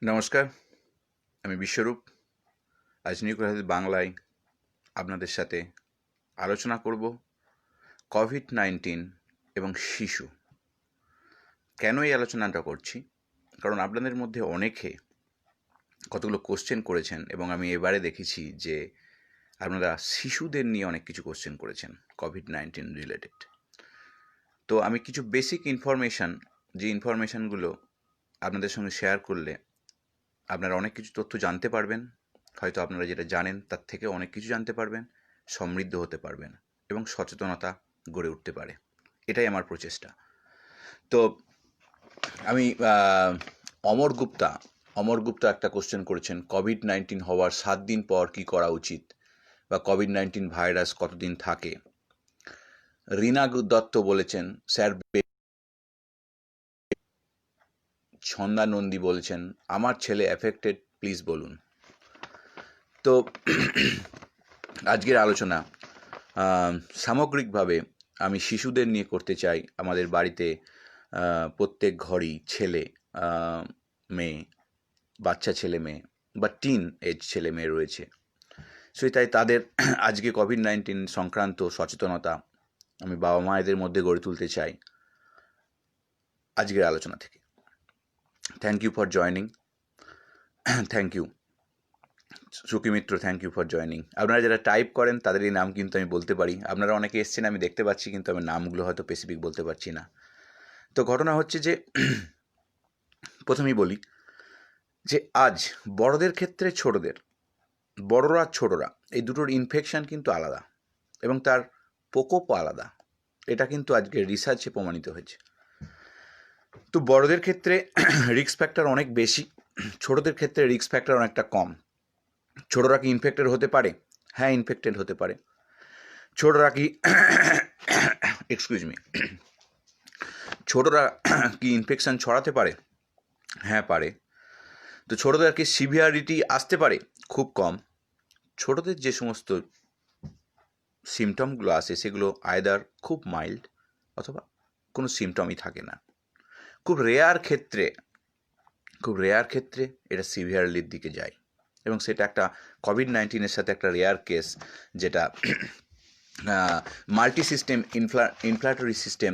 নমস্কার, আমি বিশ্বরূপ। আজ নিউ হেলথ বাংলায় আপনাদের সাথে আলোচনা করব কোভিড-19 এবং শিশু। কেন এই আলোচনাটা করছি? কারণ আপনাদের মধ্যে অনেকে কতগুলো কোশ্চেন করেছেন এবং আমি এবারে দেখেছি যে আপনারা শিশুদের নিয়ে অনেক কিছু কোশ্চেন করেছেন কোভিড-19 রিলেটেড। তো আমি কিছু বেসিক ইনফরমেশান, যে ইনফরমেশানগুলো আপনাদের সঙ্গে শেয়ার করলে আপনারা অনেক কিছু তথ্য জানতে পারবেন, হয়তো আপনারা যেটা জানেন তার থেকে অনেক কিছু জানতে পারবেন, সমৃদ্ধ হতে পারবেন এবং সচেতনতা গড়ে উঠতে পারে। এটাই আমার প্রচেষ্টা। তো আমি অমর গুপ্তা একটা কোশ্চেন করেছেন, কোভিড-19 হওয়ার 7 দিন পর কী করা উচিত, বা কোভিড-19 ভাইরাস কতদিন থাকে। রীনা দত্ত বলেছেন স্যার। ছন্দা নন্দী বলছেন আমার ছেলে এফেক্টেড, প্লিজ বলুন। তো আজকের আলোচনা সামগ্রিকভাবে আমি শিশুদের নিয়ে করতে চাই। আমাদের বাড়িতে প্রত্যেক ঘরই ছেলে মেয়ে, বাচ্চা ছেলে মেয়ে বা টিন এজ ছেলে মেয়ে রয়েছে। তাই তাদের আজকে কোভিড-19 সংক্রান্ত সচেতনতা আমি বাবা মায়েদের মধ্যে গড়ে তুলতে চাই আজকের আলোচনা থেকে। Thank you for joining. Thank you Suki Mitra, thank you for joining. আপনারা যারা টাইপ করেন তাদেরই নাম কিন্তু আমি বলতে পারি। আপনারা অনেকে এসছেন আমি দেখতে পাচ্ছি, কিন্তু আমি নামগুলো হয়তো স্পেসিফিক বলতে পারছি না। তো ঘটনা হচ্ছে যে প্রথমেই বলি যে আজ বড়দের ক্ষেত্রে ছোটদের, বড়রা ছোটরা, এই দুটোর ইনফেকশান কিন্তু আলাদা এবং তার প্রকোপও আলাদা। এটা কিন্তু আজকে রিসার্চে প্রমাণিত হয়েছে। তো বড়দের ক্ষেত্রে রিস্ক ফ্যাক্টর অনেক বেশি, ছোটদের ক্ষেত্রে রিস্ক ফ্যাক্টর অনেকটা কম। ছোটরা কি ইনফেক্টেড হতে পারে? হ্যাঁ, ইনফেক্টেড হতে পারে। ছোটরা কি ছোটরা কি ইনফেকশান ছড়াতে পারে? হ্যাঁ, পারে। তো ছোটদের কি সিভিয়ারিটি আসতে পারে? খুব কম। ছোটদের যে সমস্ত সিমটমগুলো আসে সেগুলো আইদার খুব মাইল্ড অথবা কোনো সিমটমই থাকে না। খুব রেয়ার ক্ষেত্রে এটা সিভিয়ারলির দিকে যায়, এবং সেটা একটা কোভিড-19 সাথে একটা রেয়ার কেস, যেটা multi system inflammatory system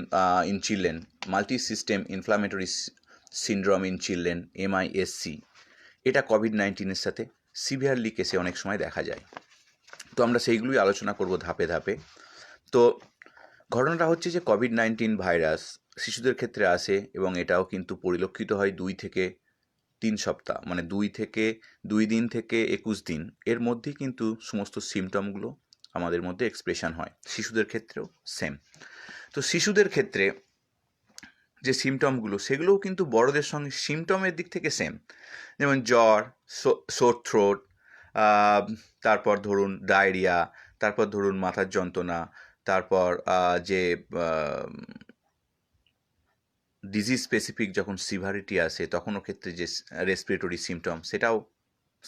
in children, multi system inflammatory syndrome in children, MISC। এটা কোভিড-19 সাথে সিভিয়ারলি কেসে অনেক সময় দেখা যায়। তো আমরা সেইগুলোই আলোচনা করব ধাপে ধাপে। তো ঘটনাটা হচ্ছে যে কোভিড-19 ভাইরাস শিশুদের ক্ষেত্রে আসে এবং এটাও কিন্তু পরিলক্ষিত হয় 2 থেকে 3 সপ্তাহ, মানে 2 দিন থেকে 21 দিন এর মধ্যেই কিন্তু সমস্ত সিমটমগুলো আমাদের মধ্যে এক্সপ্রেশন হয়। শিশুদের ক্ষেত্রেও সেম। তো শিশুদের ক্ষেত্রে যে সিমটমগুলো সেগুলোও কিন্তু বড়দের সঙ্গে সিমটমের দিক থেকে সেম, যেমন জ্বর, সোর থ্রোট, তারপর ধরুন ডায়রিয়া, তারপর ধরুন মাথার যন্ত্রণা, তারপর যে ডিজিজ স্পেসিফিক যখন সিভারিটি আসে তখন ও ক্ষেত্রে যে রেসপিরেটরি সিমটম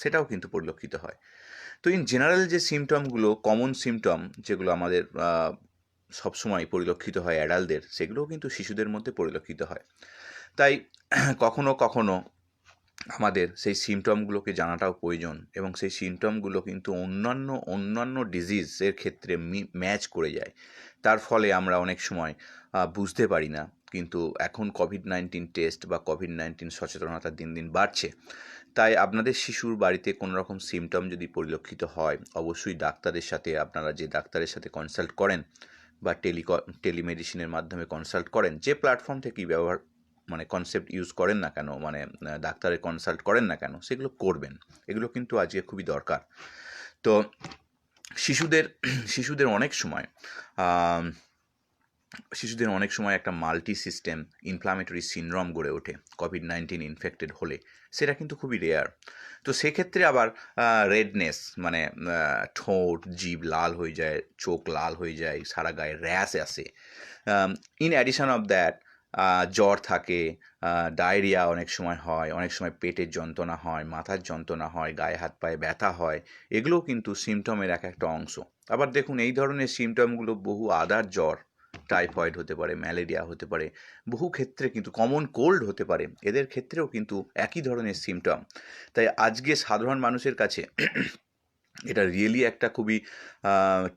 সেটাও কিন্তু পরিলক্ষিত হয়। তো ইন জেনারেল যে সিমটমগুলো, কমন সিমটম যেগুলো আমাদের সবসময় পরিলক্ষিত হয় অ্যাডাল্টদের, সেগুলোও কিন্তু শিশুদের মধ্যে পরিলক্ষিত হয়। তাই কখনো কখনো আমাদের সেই সিমটমগুলোকে জানাটাও প্রয়োজন, এবং সেই সিমটমগুলো কিন্তু অন্যান্য ডিজিজের ক্ষেত্রে ম্যাচ করে যায়। তার ফলে আমরা অনেক সময় বুঝতে পারি না। কিন্তু এখন কোভিড-19 টেস্ট বা কোভিড-19 সচেতনতা দিন দিন বাড়ছে। তাই আপনাদের শিশুর বাড়িতে কোনো রকম সিমটম যদি পরিলক্ষিত হয়, অবশ্যই ডাক্তারের সাথে, আপনারা যে ডাক্তারের সাথে কনসাল্ট করেন বা টেলিমেডিসিনের মাধ্যমে কনসাল্ট করেন, যে প্ল্যাটফর্ম থেকেই কনসেপ্ট ইউজ করেন না কেন, ডাক্তারের কনসাল্ট করেন না কেন, সেগুলো করবেন। এগুলো কিন্তু আজকে খুবই দরকার। তো শিশুদের অনেক সময় একটা মাল্টি সিস্টেম ইনফ্লামেটরি সিনড্রোম গড়ে ওঠে কোভিড-19 ইনফেক্টেড হলে। সেটা কিন্তু খুবই রেয়ার। তো সেক্ষেত্রে আবার রেডনেস, মানে ঠোঁট, জিভ লাল হয়ে যায়, চোখ লাল হয়ে যায়, সারা গায়ে র্যাশ আসে। ইন অ্যাডিশন অফ দ্যাট জ্বর থাকে, ডায়রিয়া অনেক সময় হয়, অনেক সময় পেটের যন্ত্রণা হয়, মাথার যন্ত্রণা হয়, গায়ে হাত পায়ে ব্যথা হয়। এগুলোও কিন্তু সিমটমের একটা অংশ। আবার দেখুন, এই ধরনের সিমটমগুলো বহু আদার জ্বর টাইফয়েড হতে পারে, ম্যালেরিয়া হতে পারে, বহু ক্ষেত্রে কিন্তু কমন কোল্ড হতে পারে, এদের ক্ষেত্রেও কিন্তু একই ধরনের সিমটম। তাই আজকে সাধারণ মানুষের কাছে এটা রিয়েলি একটা খুবই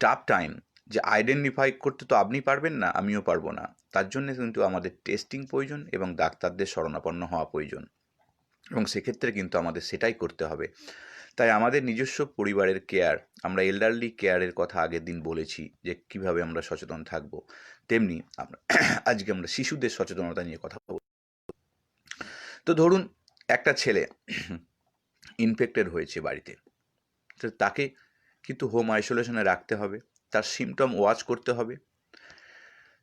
টাফ টাইম, যে আইডেন্টিফাই করতে তো আপনি পারবেন না, আমিও পারবো না। তার জন্য কিন্তু আমাদের টেস্টিং প্রয়োজন এবং ডাক্তারদের শরণাপন্ন হওয়া প্রয়োজন, এবং সেক্ষেত্রে কিন্তু আমাদের সেটাই করতে হবে। তাই আমাদের নিজস্ব পরিবারের কেয়ার, আমরা এল্ডারলি কেয়ারের কথা আগের দিন বলেছি যে কিভাবে আমরা সচেতন থাকব, তেমনি আমরা আজকে আমরা শিশুদের সচেতনতা নিয়ে কথা বলব। তো ধরুন একটা ছেলে ইনফেক্টেড হয়েছে বাড়িতে, তো তাকে কিন্তু হোম আইসোলেশনে রাখতে হবে, তার সিমটম ওয়াচ করতে হবে,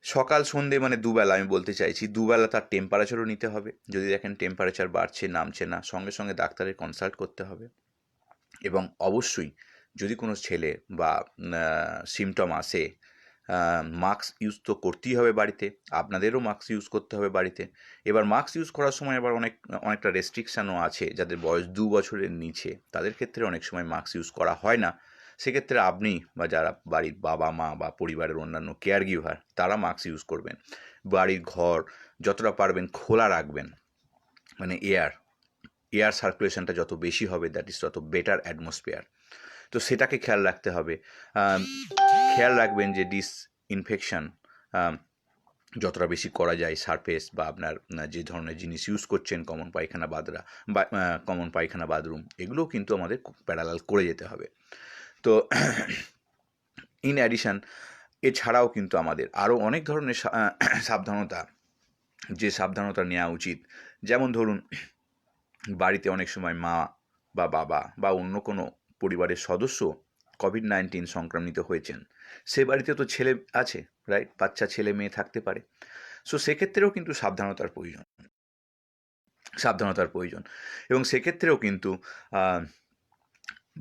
সকাল সন্ধে মানে দুবেলা, আমি বলতে চাইছি দুবেলা তার টেম্পারেচারও নিতে হবে। যদি দেখেন টেম্পারেচার বাড়ছে, নামছে না, সঙ্গে সঙ্গে ডাক্তারের কনসাল্ট করতে হবে। এবং অবশ্যই যদি কোনো ছেলে বা সিমটম আসে, মাস্ক ইউজ তো করতেই হবে বাড়িতে, আপনাদেরও মাস্ক ইউজ করতে হবে বাড়িতে। এবার মাস্ক ইউজ করার সময় আবার অনেকটা রেস্ট্রিকশানও আছে। যাদের বয়স 2 বছরের নিচে তাদের ক্ষেত্রে অনেক সময় মাস্ক ইউজ করা হয় না। সেক্ষেত্রে আপনি বা যারা বাড়ির বাবা মা বা পরিবারের অন্যান্য কেয়ার গিভার, তারা মাস্ক ইউজ করবেন। বাড়ির ঘর যতটা পারবেন খোলা রাখবেন, মানে এয়ার সার্কুলেশনটা যত বেশি হবে, দ্যাট ইজ তত বেটার অ্যাটমসফিয়ার। তো সেটাকে খেয়াল রাখতে হবে। খেয়াল রাখবেন যে ডিসইনফেকশন যতটা বেশি করা যায় সারফেস বা আপনার যে ধরনের জিনিস ইউজ করছেন, কমন পায়খানা বা কমন পায়খানা বাথরুম, এগুলোও কিন্তু আমাদের প্যারালাল করে যেতে হবে। তো ইন অ্যাডিশন এছাড়াও কিন্তু আমাদের আরও অনেক ধরনের সাবধানতা নেওয়া উচিত। যেমন ধরুন বাড়িতে অনেক সময় মা বা বাবা বা অন্য কোনো পরিবারের সদস্য কোভিড-19 সংক্রমিত হয়েছেন, সে বাড়িতে তো ছেলে আছে, রাইট? বাচ্চা ছেলে মেয়ে থাকতে পারে। সো সেক্ষেত্রেও কিন্তু সাবধানতার প্রয়োজন, এবং সেক্ষেত্রেও কিন্তু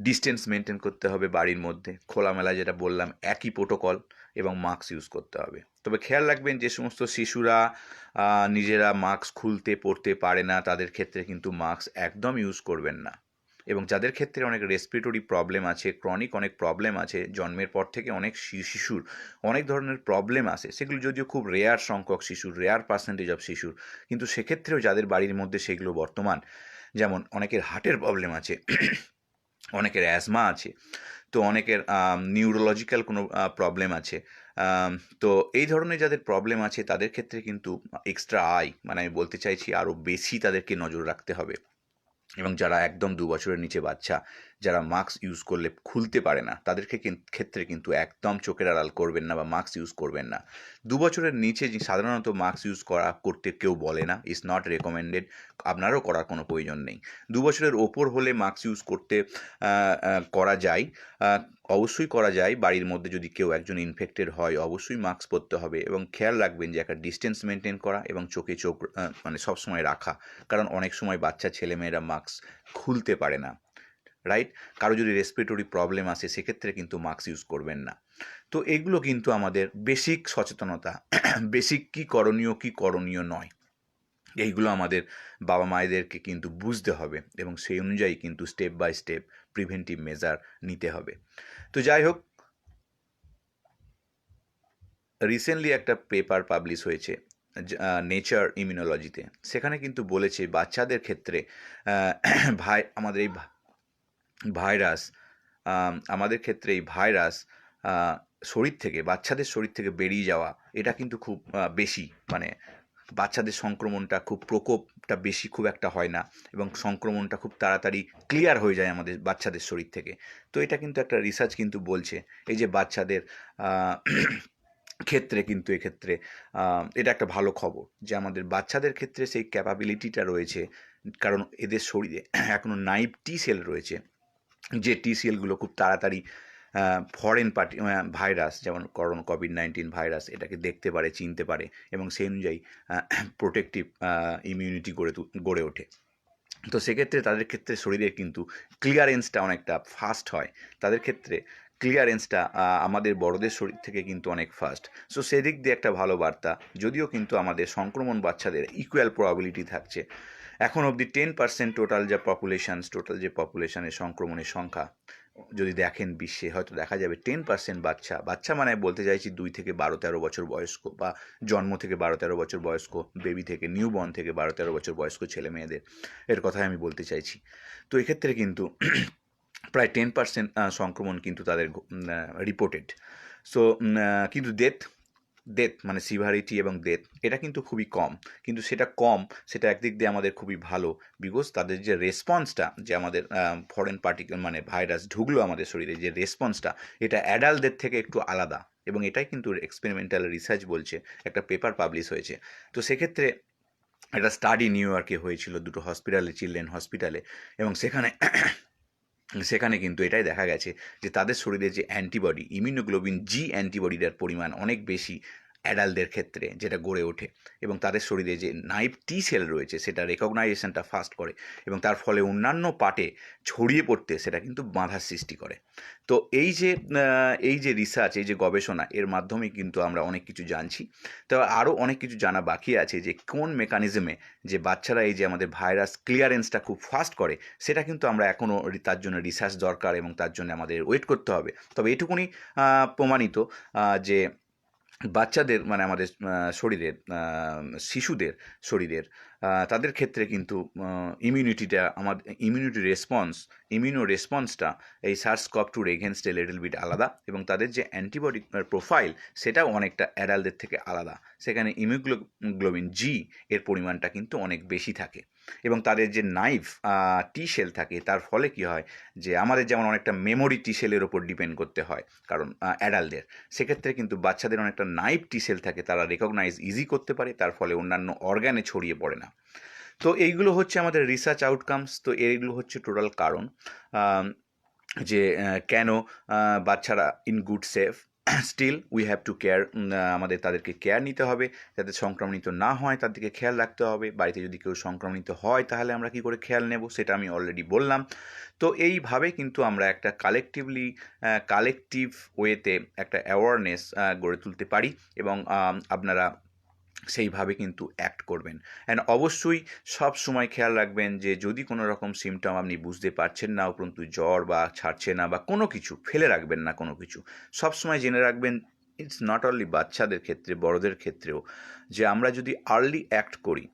ডিস্টেন্স মেনটেন করতে হবে বাড়ির মধ্যে, খোলামেলা যেটা বললাম একই প্রোটোকল, এবং মাস্ক ইউজ করতে হবে। তবে খেয়াল রাখবেন যে সমস্ত শিশুরা নিজেরা মাস্ক খুলতে পড়তে পারে না, তাদের ক্ষেত্রে কিন্তু মাস্ক একদম ইউজ করবেন না। এবং যাদের ক্ষেত্রে অনেক রেসপিরেটরি প্রবলেম আছে, ক্রনিক অনেক প্রবলেম আছে, জন্মের পর থেকে অনেক শিশুর অনেক ধরনের প্রবলেম আসে, সেগুলো যদিও খুব রেয়ার সংখ্যক শিশুর, রেয়ার পার্সেন্টেজ অফ শিশুর, কিন্তু সেক্ষেত্রেও যাদের বাড়ির মধ্যে সেগুলো বর্তমান, যেমন অনেকের হার্টের প্রবলেম আছে, অনেকের অ্যাজমা আছে, তো অনেকের নিউরোলজিক্যাল কোনো প্রবলেম আছে, তো এই ধরনের যাদের প্রবলেম আছে তাদের ক্ষেত্রে কিন্তু এক্সট্রা মানে আমি বলতে চাইছি আরও বেশি তাদেরকে নজর রাখতে হবে। এবং যারা একদম 2 বছরের নিচে বাচ্চা, যারা মাস্ক ইউজ করলে খুলতে পারে না, তাদেরকে ক্ষেত্রে কিন্তু একদম চোখের আড়াল করবেন না বা মাস্ক ইউজ করবেন না। 2 বছরের নিচে সাধারণত মাস্ক ইউজ করতে কেউ বলে না, ইজ নট রেকমেন্ডেড, আপনারও করার কোনো প্রয়োজন নেই। 2 বছরের ওপর হলে মাস্ক ইউজ করা যায়, অবশ্যই করা যায়। বাড়ির মধ্যে যদি কেউ একজন ইনফেক্টেড হয়, অবশ্যই মাস্ক পরতে হবে, এবং খেয়াল রাখবেন যে একটা ডিস্টেন্স মেনটেন করা এবং চোখে চোখ মানে সবসময় রাখা, কারণ অনেক সময় বাচ্চা ছেলেমেয়েরা মাস্ক খুলতে পারে না, রাইট? কারো যদি রেসপিরেটরি প্রবলেম আসে সেক্ষেত্রে কিন্তু মাস্ক ইউজ করবেন না। তো এগুলো কিন্তু আমাদের বেসিক সচেতনতা, বেসিক কী করণীয় নয়, এইগুলো আমাদের বাবা মায়েদেরকে কিন্তু বুঝতে হবে, এবং সেই অনুযায়ী কিন্তু step by step preventive measure নিতে হবে। তো যাই হোক, রিসেন্টলি একটা পেপার পাবলিশ হয়েছে নেচার ইমিউনোলজিতে, সেখানে কিন্তু বলেছে বাচ্চাদের ক্ষেত্রে আমাদের এই ভাইরাস বাচ্চাদের শরীর থেকে বেরিয়ে যাওয়া, এটা কিন্তু খুব বেশি, মানে বাচ্চাদের সংক্রমণটা প্রকোপটা বেশি খুব একটা হয় না, এবং সংক্রমণটা খুব তাড়াতাড়ি ক্লিয়ার হয়ে যায় আমাদের বাচ্চাদের শরীর থেকে। তো এটা কিন্তু একটা রিসার্চ কিন্তু বলছে, এই যে বাচ্চাদের ক্ষেত্রে কিন্তু এক্ষেত্রে এটা একটা ভালো খবর যে আমাদের বাচ্চাদের ক্ষেত্রে সেই ক্যাপাবিলিটিটা রয়েছে, কারণ এদের শরীরে এখনও নাইভ টি সেল রয়েছে, যে টি সেলগুলো খুব তাড়াতাড়ি ফরেন ভাইরাস, যেমন কোভিড-19 ভাইরাস, এটাকে দেখতে পারে, চিনতে পারে, এবং সেই অনুযায়ী প্রোটেক্টিভ ইমিউনিটি গড়ে ওঠে। তো সেক্ষেত্রে তাদের ক্ষেত্রে শরীরের কিন্তু ক্লিয়ারেন্সটা অনেকটা ফাস্ট হয়, তাদের ক্ষেত্রে ক্লিয়ারেন্সটা আমাদের বড়দের শরীর থেকে কিন্তু অনেক ফাস্ট। সো সেদিক দিয়ে একটা ভালো বার্তা, যদিও কিন্তু আমাদের সংক্রমণ বাচ্চাদের ইকুয়াল প্রবাবিলিটি থাকছে। এখন অবধি 10% টোটাল যে পপুলেশনের সংক্রমণের সংখ্যা, যদি দেখেন বিশ্বে হয়তো দেখা যাবে 10% বাচ্চা মানে বলতে চাইছি 2 থেকে 12-13 বছর বয়স্ক বা জন্ম থেকে 12-13 বছর বয়স্ক বেবি থেকে নিউবর্ন থেকে 12-13 বছর বয়স্ক ছেলে মেয়েদের এর কথাই আমি বলতে চাইছি। তো এক্ষেত্রে কিন্তু প্রায় 10% সংক্রমণ কিন্তু তাদের রিপোর্টেড। সো কিন্তু ডেথ মানে সিভিয়ারিটি এবং ডেথ এটা কিন্তু খুবই কম। কিন্তু সেটা কম, সেটা একদিক দিয়ে আমাদের খুবই ভালো। বিকজ তাদের যে রেসপন্সটা, যে আমাদের ফরেন পার্টিকেল মানে ভাইরাস ঢুকলো আমাদের শরীরে, যে রেসপন্সটা এটা অ্যাডাল্টদের থেকে একটু আলাদা, এবং এটাই কিন্তু এক্সপেরিমেন্টাল রিসার্চ বলছে, একটা পেপার পাবলিশ হয়েছে। তো সেক্ষেত্রে একটা স্টাডি নিউ ইয়র্কে হয়েছিল দুটো হসপিটালে, চিলড্রেন হসপিটালে, এবং সেখানে কিন্তু এটাই দেখা গেছে যে তাদের শরীরে যে অ্যান্টিবডি, ইমিউনোগ্লোবিন জি অ্যান্টিবডিটার পরিমাণ অনেক বেশি অ্যাডাল্টদের ক্ষেত্রে, যেটা গড়ে ওঠে, এবং তাদের শরীরে যে নাইভ টি সেল রয়েছে সেটা রেকগনাইজেশনটা ফাস্ট করে, এবং তার ফলে অন্যান্য পার্টে ছড়িয়ে পড়তে সেটা কিন্তু বাধার সৃষ্টি করে। তো এই যে রিসার্চ, এই যে গবেষণা, এর মাধ্যমে কিন্তু আমরা অনেক কিছু জানছি। তো আরও অনেক কিছু জানা বাকি আছে, যে কোন মেকানিজমে যে বাচ্চারা এই যে আমাদের ভাইরাস ক্লিয়ারেন্সটা খুব ফাস্ট করে, সেটা কিন্তু আমরা এখনও তার জন্য রিসার্চ দরকার, এবং তার জন্য আমাদের ওয়েট করতে হবে। তবে এটুকুনি প্রমাণিত যে বাচ্চাদের মানে আমাদের শরীরের শিশুদের শরীরের তাদের ক্ষেত্রে কিন্তু ইমিউনো রেসপন্সটা এই SARS-CoV-2 against a little bit আলাদা, এবং তাদের যে অ্যান্টিবডি প্রোফাইল সেটাও অনেকটা অ্যাডাল্টদের থেকে আলাদা। সেখানে ইমিউগ্লোবিন জি এর পরিমাণটা কিন্তু অনেক বেশি থাকে, এবং তাদের যে নাইভ টি সেল থাকে, তার ফলে কি হয় যে আমাদের যেমন অনেকটা মেমোরি টি সেলের ওপর ডিপেন্ড করতে হয় কারণ অ্যাডাল্টদের, সেক্ষেত্রে কিন্তু বাচ্চাদের অনেকটা নাইভ টি সেল থাকে, তারা রেকগনাইজ ইজি করতে পারে, তার ফলে অন্যান্য অর্গানে ছড়িয়ে পড়ে না। তো এইগুলো হচ্ছে আমাদের রিসার্চ আউটকামস। তো এইগুলো হচ্ছে টোটাল কারণ যে কেন বাচ্চারা in good safe. Still we have to care, আমাদের তাদেরকে কেয়ার নিতে হবে যাতে সংক্রমিত না হয়, তার দিকে খেয়াল রাখতে হবে। বাড়িতে যদি কেউ সংক্রমিত হয় তাহলে আমরা কী করে খেয়াল নেব সেটা আমি অলরেডি বললাম। তো এইভাবে কিন্তু আমরা একটা কালেকটিভ ওয়েতে একটা অ্যাওয়ারনেস গড়ে তুলতে পারি, এবং আপনারা সেইভাবে কিন্তু অ্যাক্ট করবেন। অ্যান্ড অবশ্যই সব সময় খেয়াল রাখবেন যে যদি কোনো রকম সিমটম আপনি বুঝতে পারছেন না, উপরন্তু জ্বর বা ছাড়ছে না বা কোনো কিছু, ফেলে রাখবেন না কোনো কিছু। সবসময় জেনে রাখবেন, ইটস নট অনলি বাচ্চাদের ক্ষেত্রে, বড়দের ক্ষেত্রেও, যে আমরা যদি আর্লি অ্যাক্ট করি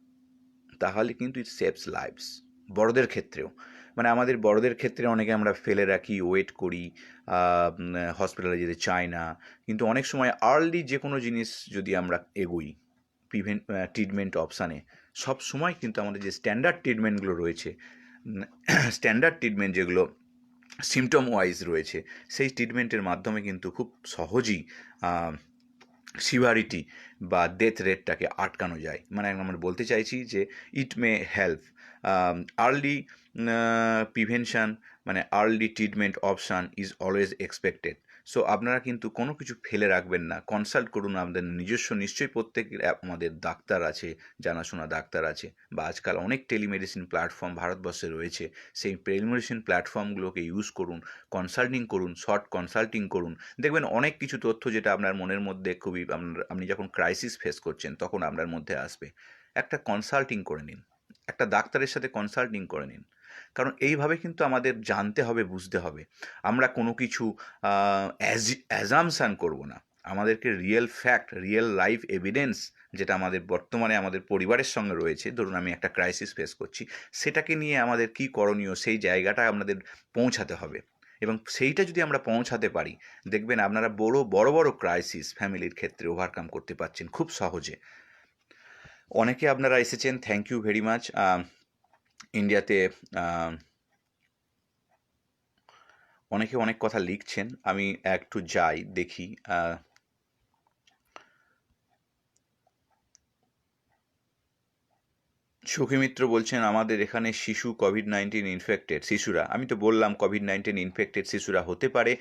তাহলে কিন্তু ইট সেভস লাইভস। বড়দের ক্ষেত্রেও, মানে আমাদের বড়দের ক্ষেত্রে অনেকে আমরা ফেলে রাখি, ওয়েট করি, হসপিটালে যেতে চাই না। কিন্তু অনেক সময় আর্লি যে কোনো জিনিস যদি আমরা এগোই ট্রিটমেন্ট অপশানে, সব সময় কিন্তু আমাদের যে স্ট্যান্ডার্ড ট্রিটমেন্টগুলো রয়েছে, স্ট্যান্ডার্ড ট্রিটমেন্ট যেগুলো সিমটম ওয়াইজ রয়েছে, সেই ট্রিটমেন্টের মাধ্যমে কিন্তু খুব সহজেই সিভিয়ারিটি বা ডেথ রেটটাকে আটকানো যায়। মানে আমরা বলতে চাইছি যে ইট মে হেল্প আর্লি প্রিভেনশন, মানে early treatment option is always expected. So আপনারা কিন্তু কোনো কিছু ফেলে রাখবেন না, কনসাল্ট করুন আমাদের নিজস্ব, নিশ্চয়ই প্রত্যেকের আমাদের ডাক্তার আছে, জানাশোনা ডাক্তার আছে, বা আজকাল অনেক টেলিমেডিসিন প্ল্যাটফর্ম ভারতবর্ষে রয়েছে। সেই টেলিমেডিসিন প্ল্যাটফর্মগুলোকে ইউজ করুন, কনসাল্টিং করুন, শর্ট কনসাল্টিং করুন। দেখবেন অনেক কিছু তথ্য যেটা আপনার মনের মধ্যে খুবই, আপনি যখন ক্রাইসিস ফেস করছেন তখন আপনার মধ্যে আসবে। একটা কনসাল্টিং করে নিন, একটা ডাক্তারের সাথে কনসাল্টিং করে নিন, কারণ এইভাবে কিন্তু আমাদের জানতে হবে, বুঝতে হবে। আমরা কোনো কিছু অ্যাজামশান করব না, আমাদেরকে real fact, real life evidence যেটা আমাদের বর্তমানে আমাদের পরিবারের সঙ্গে রয়েছে, ধরুন আমি একটা ক্রাইসিস ফেস করছি, সেটাকে নিয়ে আমাদের কী করণীয় সেই জায়গাটা আমাদের পৌঁছাতে হবে, এবং সেইটা যদি আমরা পৌঁছাতে পারি, দেখবেন আপনারা বড় বড় ক্রাইসিস ফ্যামিলির ক্ষেত্রে ওভারকাম করতে পারছেন খুব সহজে। অনেকে আপনারা এসেছেন, থ্যাংক ইউ ভেরি মাচ। ইন্ডিয়াতে অনেকে অনেক কথা লিখছেন, আমি একটু যাই দেখি। সখী মিত্র বলছেন আমাদের এখানে শিশু কোভিড-19 ইনফেক্টেড, শিশুরা, আমি তো বললাম কোভিড-19 ইনফেক্টেড শিশুরা হতে পারে,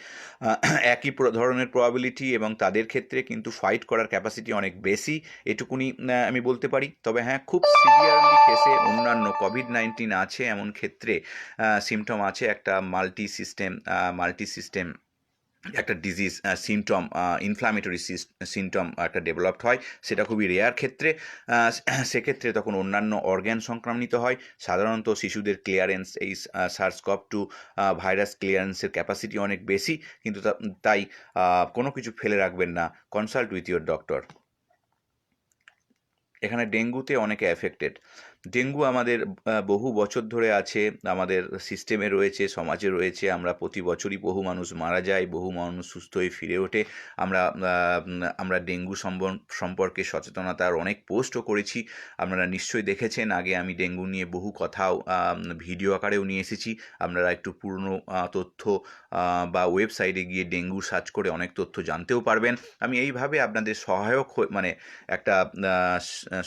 একই ধরনের প্রবাবিলিটি, এবং তাদের ক্ষেত্রে কিন্তু ফাইট করার ক্যাপাসিটি অনেক বেশি, এটুকুনি আমি বলতে পারি। তবে হ্যাঁ, খুব সিভিয়ারলি কেসে অন্যান্য কোভিড-19 আছে এমন ক্ষেত্রে সিমটম আছে, একটা মাল্টি সিস্টেম একটা ডিজিজ সিমটম, ইনফ্ল্যামেটরি সিমটম একটা ডেভেলপড হয়, সেটা খুবই রেয়ার ক্ষেত্রে। সেক্ষেত্রে তখন অন্যান্য অর্গ্যান সংক্রামিত হয়। সাধারণত শিশুদের ক্লিয়ারেন্স এই SARS-CoV-2 ভাইরাস ক্লিয়ারেন্সের ক্যাপাসিটি অনেক বেশি, কিন্তু তাই কোনো কিছু ফেলে রাখবেন না, কনসাল্ট উইথ ইউর ডক্টর। এখানে ডেঙ্গুতে অনেকে অ্যাফেক্টেড। ডেঙ্গু আমাদের বহু বছর ধরে আছে, আমাদের সিস্টেমে রয়েছে, সমাজে রয়েছে। আমরা প্রতি বছরই বহু মানুষ মারা যায়, বহু মানুষ সুস্থ হয়ে ফিরে ওঠে। আমরা ডেঙ্গু সম্পর্কে সচেতনতার অনেক পোস্টও করেছি, আপনারা নিশ্চয়ই দেখেছেন। আগে আমি ডেঙ্গু নিয়ে বহু কথাও ভিডিও আকারেও নিয়ে এসেছি। আপনারা একটু পুরনো তথ্য বা ওয়েবসাইটে গিয়ে ডেঙ্গু সার্চ করে অনেক তথ্য জানতেও পারবেন। আমি এইভাবে আপনাদের সহায়ক মানে একটা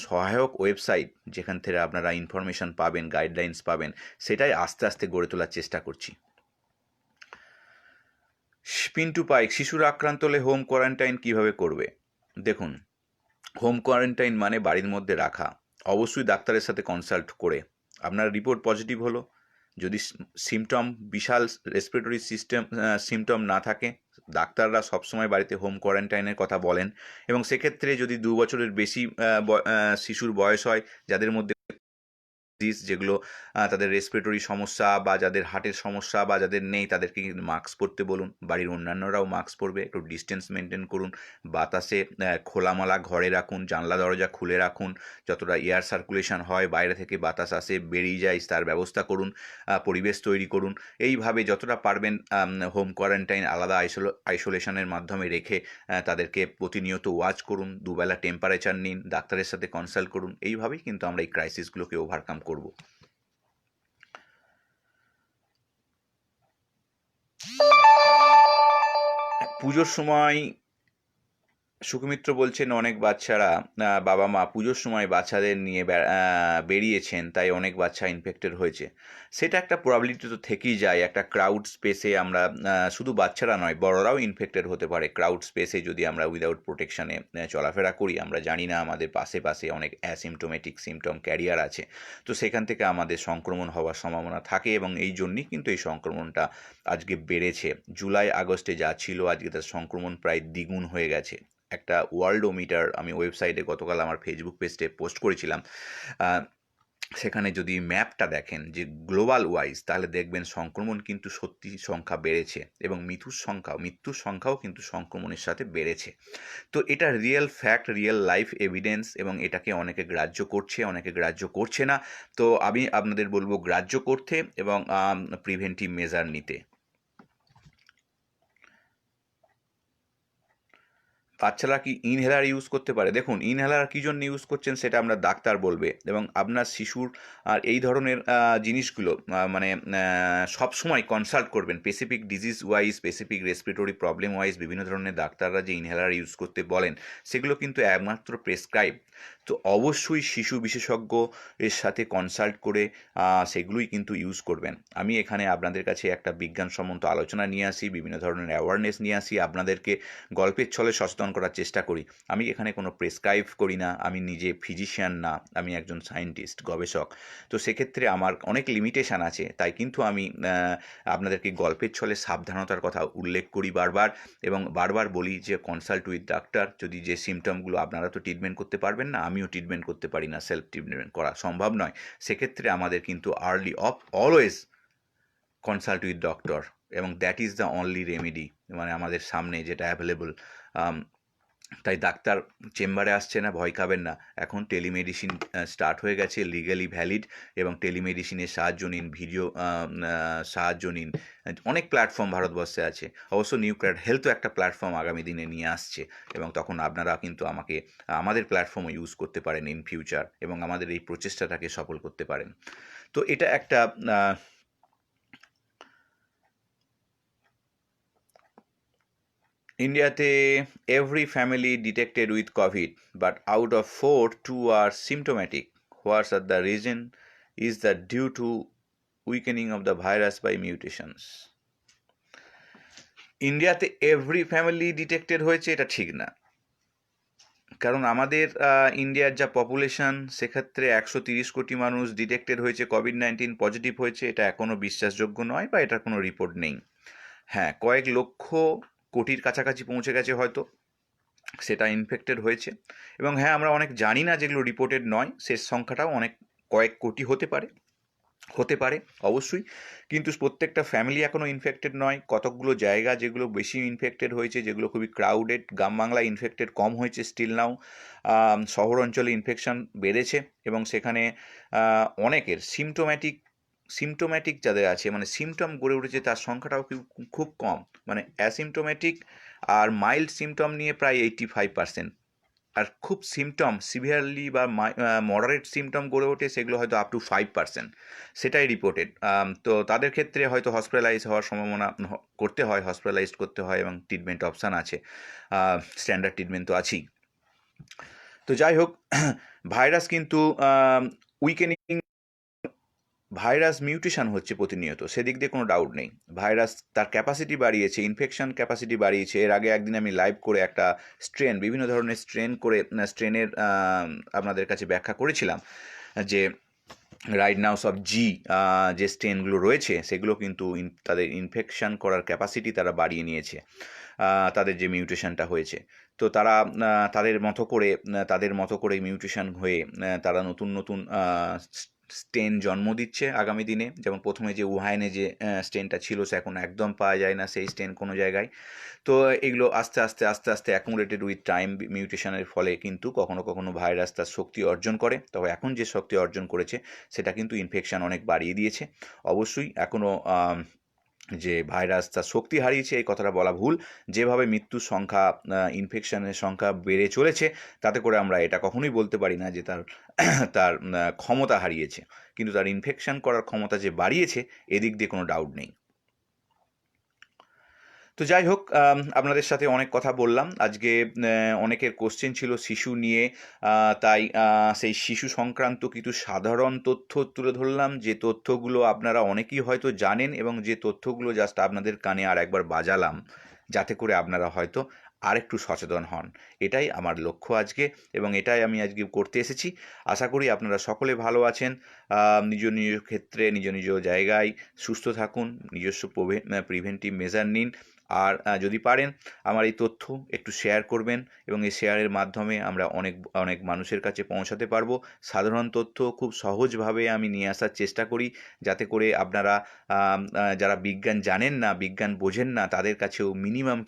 সহায়ক ওয়েবসাইট যেখান থেকে আপনারা ইনফরমেশান পাবেন, গাইডলাইন্স পাবেন, সেটাই আস্তে আস্তে গড়ে তোলার চেষ্টা করছি। পিন্টু পাইক, শিশুর আক্রান্ত হলে হোম কোয়ারেন্টাইন কীভাবে করবে? দেখুন, হোম কোয়ারেন্টাইন মানে বাড়ির মধ্যে রাখা, অবশ্যই ডাক্তারের সাথে কনসাল্ট করে। আপনার রিপোর্ট পজিটিভ হলো, যদি সিমটম বিশাল রেসপিরেটরি সিমটম না থাকে, ডাক্তাররা সবসময় বাড়িতে হোম কোয়ারেন্টাইনের কথা বলেন। এবং সেক্ষেত্রে যদি 2 বছরের বেশি শিশুর বয়স হয়, যাদের মধ্যে যেগুলো তাদের রেসপিরেটরি সমস্যা বা যাদের হার্টের সমস্যা বা যাদের নেই, তাদেরকে কিন্তু মাস্ক পরতে বলুন। বাড়ির অন্যান্যরাও মাস্ক পরবে, একটু ডিস্টেন্স মেনটেন করুন, বাতাসে খোলামেলা ঘরে রাখুন, জানলা দরজা খুলে রাখুন, যতটা এয়ার সার্কুলেশন হয়, বাইরে থেকে বাতাস আসে বেরিয়ে যায় তার ব্যবস্থা করুন, পরিবেশ তৈরি করুন। এইভাবে যতটা পারবেন হোম কোয়ারেন্টাইন আলাদা আইসোলেশনের মাধ্যমে রেখে তাদেরকে প্রতিনিয়ত ওয়াচ করুন, দুবেলা টেম্পারেচার নিন, ডাক্তারের সাথে কনসাল্ট করুন। এইভাবেই কিন্তু আমরা এই ক্রাইসিসগুলোকে ওভারকাম করব। পুজোর সময় সুখমিত্র বলছেন, অনেক বাচ্চারা বাবা মা পুজোর সময় বাচ্চাদের নিয়ে বেরিয়েছেন, তাই অনেক বাচ্চা ইনফেক্টেড হয়েছে। সেটা একটা প্রবাবিলিটি তো থেকেই যায়। একটা ক্রাউড স্পেসে আমরা শুধু বাচ্চারা নয়, বড়রাও ইনফেক্টেড হতে পারে। ক্রাউড স্পেসে যদি আমরা উইদাউট প্রোটেকশানে চলাফেরা করি, আমরা জানি না আমাদের পাশে অনেক অ্যাসিমটোমেটিক সিমটম ক্যারিয়ার আছে, তো সেখান থেকে আমাদের সংক্রমণ হওয়ার সম্ভাবনা থাকে। এবং এই জন্যই কিন্তু এই সংক্রমণটা আজকে বেড়েছে। জুলাই আগস্টে যা ছিল, আজকে তার সংক্রমণ প্রায় দ্বিগুণ হয়ে গেছে। একটা ওয়ার্ল্ডোমিটার আমি ওয়েবসাইটে গতকাল আমার ফেসবুক পেজে পোস্ট করেছিলাম। সেখানে যদি ম্যাপটা দেখেন যে গ্লোবাল ওয়াইজ, তাহলে দেখবেন সংক্রমণ কিন্তু সত্যি সংখ্যা বেড়েছে, এবং মৃত্যুর সংখ্যাও কিন্তু সংক্রমণের সাথে বেড়েছে। তো এটা real fact, real life evidence, এবং এটাকে অনেকে গ্রাহ্য করছে, অনেকে গ্রাহ্য করছে না। তো আমি আপনাদের বলবো গ্রাহ্য করতে এবং প্রিভেন্টিভ মেজার নিতে। বাচ্চারা কি ইনহেলার ইউজ করতে পারে? দেখুন, ইনহেলার কী জন্য ইউজ করছেন সেটা আপনার ডাক্তার বলবে, এবং আপনার শিশুর আর এই ধরনের জিনিসগুলো মানে সবসময় কনসাল্ট করবেন। Specific disease wise, specific respiratory problem wise বিভিন্ন ধরনের ডাক্তাররা যে ইনহেলার ইউজ করতে বলেন, সেগুলো কিন্তু একমাত্র প্রেসক্রাইব। তো অবশ্যই শিশু বিশেষজ্ঞ এর সাথে কনসাল্ট করে সেগুলোই কিন্তু ইউজ করবেন। আমি এখানে আপনাদের কাছে একটা বিজ্ঞানসম্মত আলোচনা নিয়ে আসি, বিভিন্ন ধরনের অ্যাওয়ারনেস নিয়ে আসি, আপনাদেরকে গল্পের ছলে সচেতন করার চেষ্টা করি। আমি এখানে কোনো প্রেসক্রাইব করি না, আমি নিজে ফিজিশিয়ান না, আমি একজন সায়েন্টিস্ট, গবেষক। তো সেক্ষেত্রে আমার অনেক লিমিটেশান আছে, তাই কিন্তু আমি আপনাদেরকে গল্পের ছলে সাবধানতার কথা উল্লেখ করি বারবার, এবং বারবার বলি যে কনসাল্ট উইথ ডাক্তার। যদি যে সিমটমগুলো আপনারা তো ট্রিটমেন্ট করতে পারবেন না, আমিও ট্রিটমেন্ট করতে পারি না, সেলফ ট্রিটমেন্ট করা সম্ভব নয়, সেক্ষেত্রে আমাদের কিন্তু অলওয়েজ কনসাল্ট উইথ ডক্টর, এবং that is the only remedy, মানে আমাদের সামনে যেটা অ্যাভেলেবল। তাই ডাক্তার চেম্বারে আসছে না, ভয় খাবেন না। এখন টেলিমেডিসিন স্টার্ট হয়ে গেছে, লিগালি ভ্যালিড, এবং টেলিমেডিসিনের সাহায্য নিন, ভিডিও সাহায্য নিন। অনেক প্ল্যাটফর্ম ভারতবর্ষে আছে। অবশ্য নিউক্লিয়ার হেলথও একটা প্ল্যাটফর্ম আগামী দিনে নিয়ে আসছে, এবং তখন আপনারা কিন্তু আমাদের প্ল্যাটফর্মও ইউজ করতে পারেন ইন ফিউচার, এবং আমাদের এই প্রচেষ্টাটাকে সফল করতে পারেন। তো এটা একটা ইন্ডিয়াতে every family detected with COVID, but out of 4, 2 are symptomatic. What are the reason? Is that due to weakening of the virus by mutations? ইন্ডিয়াতে এভরি ফ্যামিলি ডিটেক্টেড হয়েছে এটা ঠিক না, কারণ আমাদের ইন্ডিয়ার যা পপুলেশন, সেক্ষেত্রে 130 কোটি মানুষ ডিটেক্টেড হয়েছে, কোভিড-19 পজিটিভ হয়েছে, এটা এখনও বিশ্বাসযোগ্য নয় বা এটার কোনো রিপোর্ট নেই। হ্যাঁ, কয়েক লক্ষ কোটির কাছাকাছি পৌঁছে গেছে হয়তো, সেটা ইনফেক্টেড হয়েছে। এবং হ্যাঁ, আমরা অনেক জানি না যেগুলো রিপোর্টেড নয়, শেষ সংখ্যাটাও অনেক কয়েক কোটি হতে পারে অবশ্যই। কিন্তু প্রত্যেকটা ফ্যামিলি এখনও ইনফেক্টেড নয়। কতকগুলো জায়গা যেগুলো বেশি ইনফেক্টেড হয়েছে, যেগুলো খুবই ক্রাউডেড, গ্রাম বাংলায় ইনফেক্টেড কম হয়েছে স্টিল নাও। শহর অঞ্চলে ইনফেকশন বেড়েছে এবং সেখানে অনেকের সিমটোম্যাটিক যাদের আছে, মানে সিমটম গড়ে উঠেছে, তার সংখ্যাটাও খুব কম। মানে অ্যাসিমটোম্যাটিক আর মাইল্ড সিমটম নিয়ে প্রায় 85%। আর খুব সিমটম সিভিয়ারলি বা মডারেট সিমটম গড়ে ওঠে, সেগুলো হয়তো আপ টু 5%, সেটাই রিপোর্টেড। তো তাদের ক্ষেত্রে হয়তো হসপিটালাইজ হওয়ার সম্ভাবনা হসপিটালাইজড করতে হয় এবং ট্রিটমেন্ট অপশান আছে, স্ট্যান্ডার্ড ট্রিটমেন্ট তো আছেই। তো যাই হোক, ভাইরাস কিন্তু উইকেনিং, ভাইরাস মিউটেশন হচ্ছে প্রতিনিয়ত, সেদিক দিয়ে কোনো ডাউট নেই। ভাইরাস তার ক্যাপাসিটি বাড়িয়েছে, ইনফেকশন ক্যাপাসিটি বাড়িয়েছে। এর আগে একদিন আমি লাইভ করে একটা বিভিন্ন ধরনের স্ট্রেনের আপনাদের কাছে ব্যাখ্যা করেছিলাম, যে রাইট নাও সব যে স্ট্রেনগুলো রয়েছে সেগুলো কিন্তু তাদের ইনফেকশন করার ক্যাপাসিটি তারা বাড়িয়ে নিয়েছে, তাদের যে মিউটেশনটা হয়েছে। তো তারা তাদের মতো করে মিউটেশন হয়ে তারা নতুন নতুন স্ট্রেন জন্ম দিচ্ছে আগামী দিনে। যেমন প্রথমে যে উহানে যে স্ট্রেনটা ছিল, সে এখন একদম পাওয়া যায় না সেই স্ট্রেন কোনো জায়গায়। তো এগুলো আস্তে আস্তে অ্যাকুমুলেটেড উইথ টাইম, মিউটেশনের ফলে কিন্তু কখনো কখনো ভাইরাস তার শক্তি অর্জন করে। তবে এখন যে শক্তি অর্জন করেছে সেটা কিন্তু ইনফেকশন অনেক বাড়িয়ে দিয়েছে। অবশ্যই এখনও যে ভাইরাস তার শক্তি হারিয়েছে এই কথাটা বলা ভুল। যেভাবে মৃত্যুর সংখ্যা, ইনফেকশনের সংখ্যা বেড়ে চলেছে, তাতে করে আমরা এটা কখনোই বলতে পারি না যে তার ক্ষমতা হারিয়েছে। কিন্তু তার ইনফেকশন করার ক্ষমতা যে বাড়িয়েছে, এদিক দিয়ে কোনো ডাউট নেই। তো যাই হোক, আপনাদের সাথে অনেক কথা বললাম আজকে। অনেকের কোশ্চেন ছিল শিশু নিয়ে, তাই সেই শিশু সংক্রান্ত কিছু সাধারণ তথ্য তুলে ধরলাম, যে তথ্যগুলো আপনারা অনেকেই হয়তো জানেন এবং যে তথ্যগুলো জাস্ট আপনাদের কানে আর একবার বাজালাম, যাতে করে আপনারা হয়তো আরেকটু সচেতন হন। এটাই আমার লক্ষ্য আজকে, এবং এটাই আমি আজকে করতে এসেছি। আশা করি আপনারা সকলে ভালো আছেন, নিজ নিজ ক্ষেত্রে নিজ নিজ জায়গায় সুস্থ থাকুন, নিজস্ব প্রিভেন্টিভ মেজার নিন। আর যদি পারেন আমার এই তথ্য একটু শেয়ার করবেন, এবং এই শেয়ারের মাধ্যমে আমরা অনেক মানুষের কাছে পৌঁছাতে পারবো। সাধারণ তথ্য খুব সহজভাবে আমি নিয়ে আসার চেষ্টা করি, যাতে করে আপনারা যারা বিজ্ঞান জানেন না, বিজ্ঞান বোঝেন না, তাদের কাছেও মিনিমাম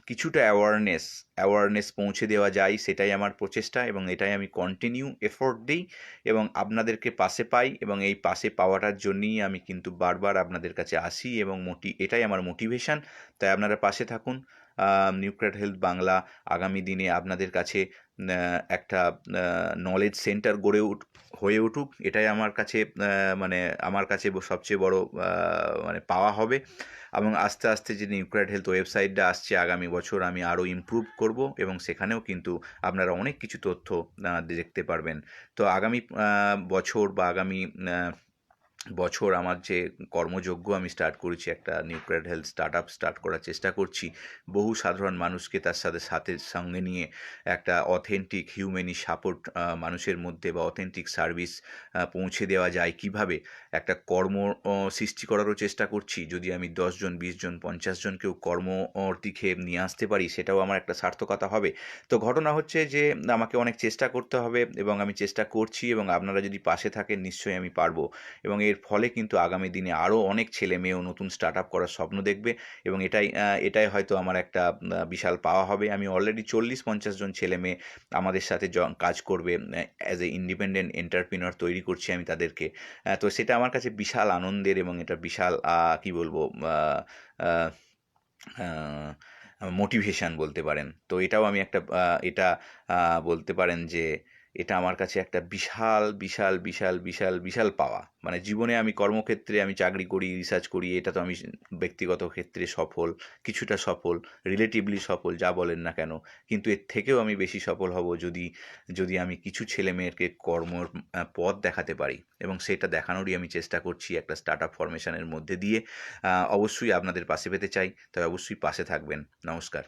কিছুটা অ্যাওয়ারনেস পৌঁছে দেওয়া যায়। সেটাই আমার প্রচেষ্টা, এবং এটাই আমি কন্টিনিউ এফোর্ট দিই এবং আপনাদেরকে পাশে পাই, এবং এই পাশে পাওয়াটার জন্যই আমি কিন্তু বারবার আপনাদের কাছে আসি, এবং এটাই আমার মোটিভেশন। তাই আপনারা পাশে থাকুন। নিউক্লিয়ার হেলথ বাংলা আগামী দিনে আপনাদের কাছে একটা নলেজ সেন্টার হয়ে উঠুক, এটাই আমার কাছে আমার কাছে সবচেয়ে বড় মানে পাওয়া হবে। এবং আস্তে আস্তে যে নিউক্লিয়ার হেলথ ওয়েবসাইটটা আসছে আগামী বছর, আমি আরও ইমপ্রুভ করব, এবং সেখানেও কিন্তু আপনারা অনেক কিছু তথ্য দেখতে পারবেন। তো আগামী বছর বা আগামী বছর আমার যে কর্মযজ্ঞ আমি স্টার্ট করেছি, একটা নিউক্লিয়ার হেলথ স্টার্ট করার চেষ্টা করছি। বহু সাধারণ মানুষকে তার সাথে সঙ্গে নিয়ে একটা অথেন্টিক হিউম্যানি সাপোর্ট মানুষের মধ্যে, বা অথেন্টিক সার্ভিস পৌঁছে দেওয়া যায় কিভাবে, একটা কর্ম সৃষ্টি করারও চেষ্টা করছি। যদি আমি 10 জন 20 জন 50 জনকেও কর্মর দিকে নিয়ে আসতে পারি, সেটাও আমার একটা সার্থকতা হবে। তো ঘটনা হচ্ছে যে আমাকে অনেক চেষ্টা করতে হবে, এবং আমি চেষ্টা করছি, এবং আপনারা যদি পাশে থাকেন নিশ্চয়ই আমি পারবো। এবং এর ফলে কিন্তু আগামী দিনে আরও অনেক ছেলে মেয়েও নতুন স্টার্ট আপ করার স্বপ্ন দেখবে, এবং এটাই হয়তো আমার একটা বিশাল পাওয়া হবে। আমি অলরেডি 40-50 জন ছেলে মেয়ে আমাদের সাথে কাজ করবে, অ্যাজ এ ইন্ডিপেন্ডেন্ট এন্টারপ্রিনার তৈরি করছি আমি তাদেরকে। তো সেটা আমার কাছে বিশাল আনন্দের, এবং এটা বিশাল কী বলবো, মোটিভেশান বলতে পারেন। তো এটাও আমি এটা বলতে পারেন যে এটা আমার কাছে একটা বিশাল পাওয়া। মানে জীবনে আমি কর্মক্ষেত্রে আমি চাকরি করি, রিসার্চ করি, এটা তো আমি ব্যক্তিগত ক্ষেত্রে কিছুটা সফল, রিলেটিভলি সফল, যা বলেন না কেন। কিন্তু এর থেকেও আমি বেশি সফল হব যদি আমি কিছু ছেলেমেয়েকে কর্মর পথ দেখাতে পারি, এবং সেটা দেখানোরই আমি চেষ্টা করছি একটা স্টার্টআপ ফরমেশনের মধ্যে দিয়ে। অবশ্যই আপনাদের পাশে পেতে চাই, তাই অবশ্যই পাশে থাকবেন। নমস্কার।